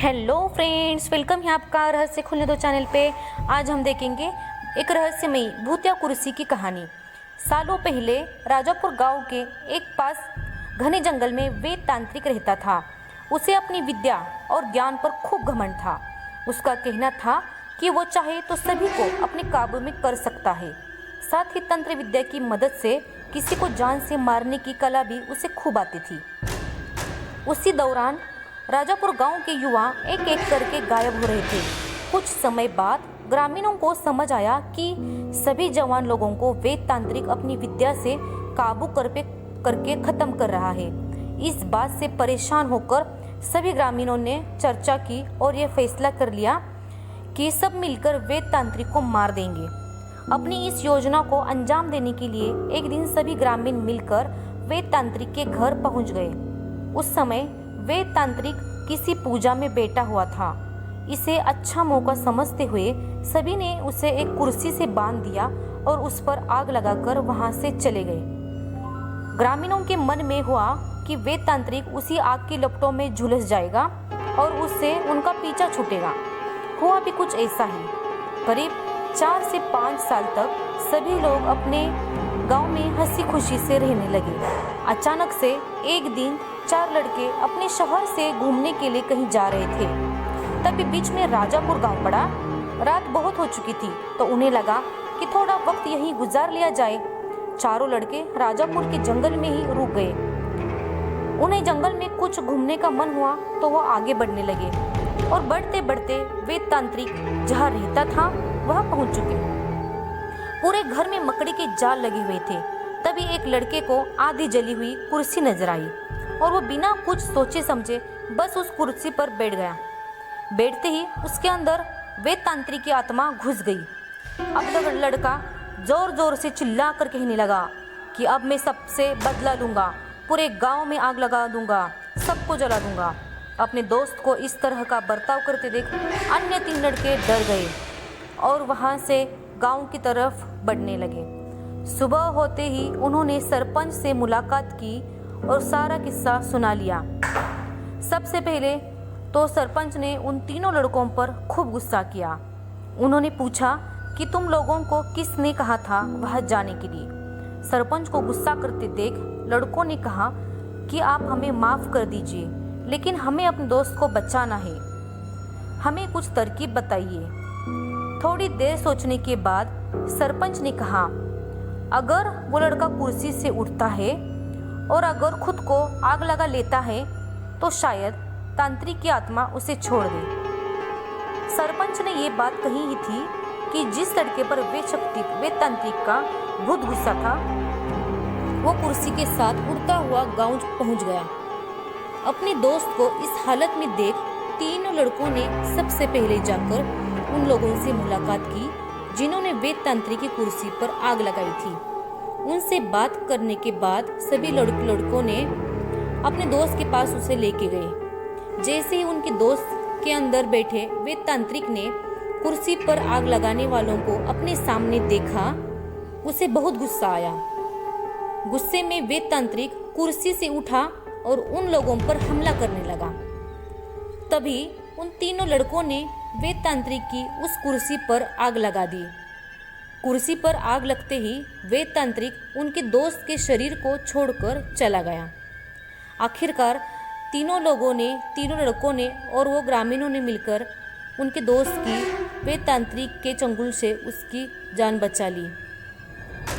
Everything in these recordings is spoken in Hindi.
हेलो फ्रेंड्स, वेलकम है आपका रहस्य खुलने दो चैनल पे। आज हम देखेंगे एक रहस्यमयी भूतिया कुर्सी की कहानी। सालों पहले राजापुर गांव के एक पास घने जंगल में वेद तांत्रिक रहता था। उसे अपनी विद्या और ज्ञान पर खूब घमंड था। उसका कहना था कि वो चाहे तो सभी को अपने काबू में कर सकता है। साथ ही तंत्र विद्या की मदद से किसी को जान से मारने की कला भी उसे खूब आती थी। उसी दौरान राजापुर गांव के युवा एक एक करके गायब हो रहे थे। कुछ समय बाद ग्रामीणों को समझ आया कि सभी जवान लोगों को वेद तांत्रिक अपनी विद्या से काबू करके खत्म कर रहा है। इस बात से परेशान होकर सभी ग्रामीणों ने चर्चा की और यह फैसला कर लिया कि सब मिलकर वेद तांत्रिक को मार देंगे। अपनी इस योजना को अंजाम देने के लिए एक दिन सभी ग्रामीण मिलकर वेद तांत्रिक के घर पहुंच गए। उस समय वेद तांत्रिक किसी पूजा में बैठा हुआ था। इसे अच्छा मौका समझते हुए सभी ने उसे एक कुर्सी से बांध दिया और उस पर आग लगाकर वहां से चले गए। ग्रामीणों के मन में हुआ कि वेद तांत्रिक उसी आग की लपटों में झुलस जाएगा और उससे उनका पीछा छूटेगा। हुआ भी कुछ ऐसा ही। करीब 4 से 5 साल तक सभी लोग अपने गांव में हंसी खुशी से रहने लगे। अचानक से एक दिन 4 लड़के अपने शहर से घूमने के लिए कहीं जा रहे थे। तभी बीच में राजापुर गांव पड़ा। रात बहुत हो चुकी थी तो उन्हें लगा कि थोड़ा वक्त यहीं गुजार लिया जाए। चारों लड़के राजापुर के जंगल में ही रुक गए। उन्हें जंगल में कुछ घूमने का मन हुआ तो वो आगे बढ़ने लगे और बढ़ते बढ़ते वेद तांत्रिक जहाँ रहता था वहाँ पहुँच चुके। पूरे घर में मकड़ी के जाल लगे हुए थे। तभी एक लड़के को आधी जली हुई कुर्सी नजर आई और वो बिना कुछ सोचे समझे बस उस कुर्सी पर बैठ गया। बैठते ही उसके अंदर वेद तांत्रिक की आत्मा घुस गई। अब तक लड़का जोर जोर से चिल्ला कर कहने लगा कि अब मैं सबसे बदला लूंगा, पूरे गांव में आग लगा दूंगा, सबको जला दूंगा। अपने दोस्त को इस तरह का बर्ताव करते देख अन्य 3 लड़के डर गए और वहां से गांव की तरफ बढ़ने लगे। सुबह होते ही उन्होंने सरपंच से मुलाकात की और सारा किस्सा सुना लिया। सबसे पहले तो सरपंच ने उन तीनों लड़कों पर खूब गुस्सा किया। उन्होंने पूछा कि तुम लोगों को किसने कहा था वहां जाने के लिए। सरपंच को गुस्सा करते देख लड़कों ने कहा कि आप हमें माफ कर दीजिए, लेकिन हमें अपने दोस्त को बचाना है। हमें कुछ तरकीब बताइए। थोड़ी देर सोचने के बाद सरपंच ने कहा, अगर वो लड़का कुर्सी से उठता है और अगर खुद को आग लगा लेता है तो शायद तांत्रिक की आत्मा उसे छोड़ दे। सरपंच ने ये बात कही ही थी कि जिस लड़के पर वेद तांत्रिक का भूत गुस्सा था वो कुर्सी के साथ उड़ता हुआ गांव पहुंच गया। अपने दोस्त को इस हालत में देख तीनों लड़कों ने सबसे पहले जाकर उन लोगों से मुलाकात की जिन्होंने वेद तांत्रिक की कुर्सी पर आग लगाई थी। उनसे बात करने के बाद सभी लड़कों ने अपने दोस्त के पास उसे लेके गए। जैसे ही उनके दोस्त के अंदर बैठे वेद तांत्रिक ने कुर्सी पर आग लगाने वालों को अपने सामने देखा, उसे बहुत गुस्सा आया। गुस्से में वेद तांत्रिक कुर्सी से उठा और उन लोगों पर हमला करने लगा। तभी उन तीनों लड़कों ने वेद तांत्रिक की उस कुर्सी पर आग लगा दी। कुर्सी पर आग लगते ही वेद तांत्रिक उनके दोस्त के शरीर को छोड़कर चला गया। आखिरकार तीनों लड़कों ने और वो ग्रामीणों ने मिलकर उनके दोस्त की वेद तांत्रिक के चंगुल से उसकी जान बचा ली।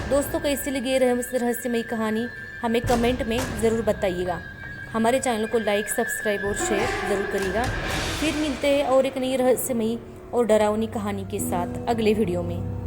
दोस्तों, कैसी लगी ये रहस्यमयी कहानी हमें कमेंट में ज़रूर बताइएगा। हमारे चैनल को लाइक, सब्सक्राइब और शेयर ज़रूर करिएगा। फिर मिलते हैं और एक नई रहस्यमयी और डरावनी कहानी के साथ अगले वीडियो में।